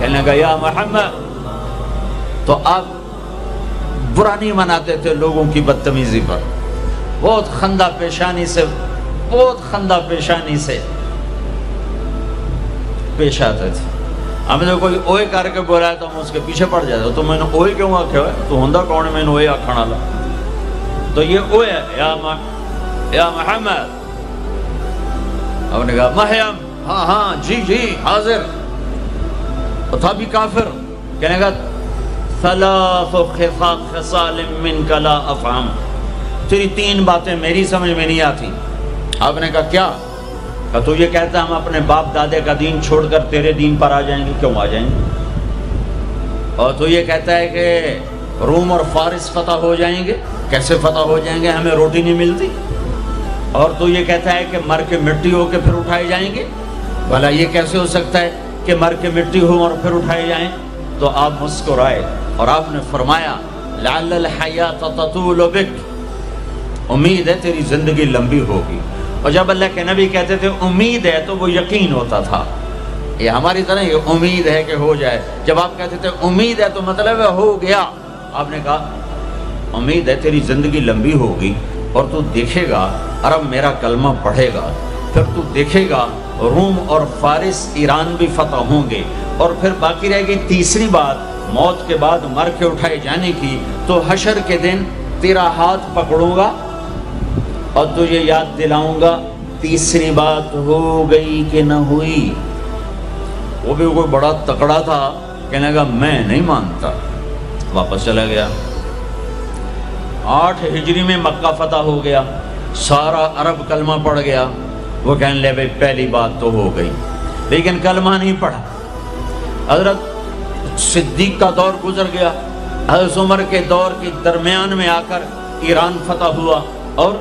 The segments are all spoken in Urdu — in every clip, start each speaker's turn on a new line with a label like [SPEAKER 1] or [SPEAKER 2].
[SPEAKER 1] کہنے لگا یا محمد. تو آپ برا نہیں مناتے تھے لوگوں کی بدتمیزی پر، بہت خندہ پیشانی سے پیش آتے تھے. ہم نے کوئی اوئے کر کے بولا تو ہم اس کے پیچھے پڑ جاتے. تو میں نے اوئے کیوں آکھے ہوئے؟ تو ہوندا کون ہے میں نے اوئے آکھنا لا. تو یہ اوئے ہے یا محمد. ہم نے کہا محیم، ہاں جی حاضر. تو تھا بھی کافر. کہنے گا ثلاث خصال منک لا افہم، تیری 3 باتیں میری سمجھ میں نہیں آتی. آپ نے کہا کیا؟ کہ تو یہ کہتا ہے ہم اپنے باپ دادے کا دین چھوڑ کر تیرے دین پر آ جائیں گے. کیوں آ جائیں گے؟ اور تو یہ کہتا ہے کہ روم اور فارس فتح ہو جائیں گے. کیسے فتح ہو جائیں گے؟ ہمیں روٹی نہیں ملتی. اور تو یہ کہتا ہے کہ مر کے مٹی ہو کے پھر اٹھائے جائیں گے. بھلا یہ کیسے ہو سکتا ہے کہ مر کے مٹی ہو اور پھر اٹھائے جائیں؟ تو آپ مسکرائے اور آپ نے فرمایا لعل الحیات تطول بک، امید ہے تیری زندگی لمبی ہوگی. اور جب اللہ کے نبی کہتے تھے امید ہے تو وہ یقین ہوتا تھا. یہ ہماری طرح یہ امید ہے کہ ہو جائے. جب آپ کہتے تھے امید ہے تو مطلب ہے ہو گیا. آپ نے کہا امید ہے تیری زندگی لمبی ہوگی اور تو دیکھے گا عرب میرا کلمہ پڑھے گا، پھر تو دیکھے گا روم اور فارس ایران بھی فتح ہوں گے. اور پھر باقی رہے گی تیسری بات، موت کے بعد مر کے اٹھائے جانے کی. تو حشر کے دن تیرا ہاتھ پکڑوں گا اور تجھے یاد دلاؤں گا تیسری بات ہو گئی کہ نہ ہوئی. وہ بھی کوئی بڑا تکڑا تھا، کہنے لگا میں نہیں مانتا. واپس چلا گیا. 8 ہجری میں مکہ فتح ہو گیا، سارا عرب کلمہ پڑھ گیا. وہ کہنے لے بھائی پہلی بات تو ہو گئی، لیکن کلمہ نہیں پڑھا. حضرت صدیق کا دور گزر گیا. حضرت عمر کے دور کے درمیان میں آ کر ایران فتح ہوا اور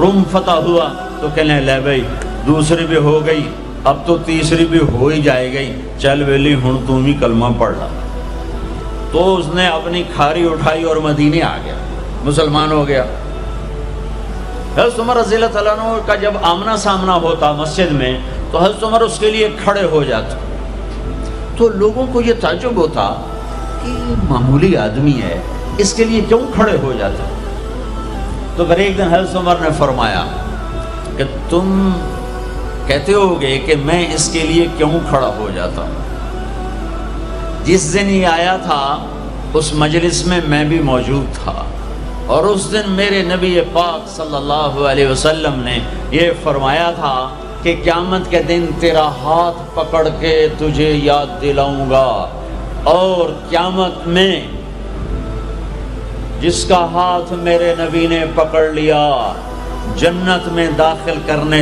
[SPEAKER 1] روم فتح ہوا. تو کہنے لے بھائی دوسری بھی ہو گئی، اب تو تیسری بھی ہو ہی جائے گئی، چل ویلی ہن تم ہی کلمہ پڑھ لا. تو اس نے اپنی کھاری اٹھائی اور مدینے آ گیا، مسلمان ہو گیا. حضرت عمر رضی اللہ تعالیٰ عنہ کا جب آمنا سامنا ہوتا مسجد میں تو حضرت عمر اس کے لیے کھڑے ہو جاتے. تو لوگوں کو یہ تعجب ہوتا کہ معمولی آدمی ہے، اس کے لیے کیوں کھڑے ہو جاتے؟ تو پھر ایک دن حضرت عمر نے فرمایا کہ تم کہتے ہو گے کہ میں اس کے لیے کیوں کھڑا ہو جاتا ہوں. جس دن یہ آیا تھا اس مجلس میں میں بھی موجود تھا، اور اس دن میرے نبی پاک صلی اللہ علیہ وسلم نے یہ فرمایا تھا کہ قیامت کے دن تیرا ہاتھ پکڑ کے تجھے یاد دلاؤں گا، اور قیامت میں جس کا ہاتھ میرے نبی نے پکڑ لیا جنت میں داخل کرنے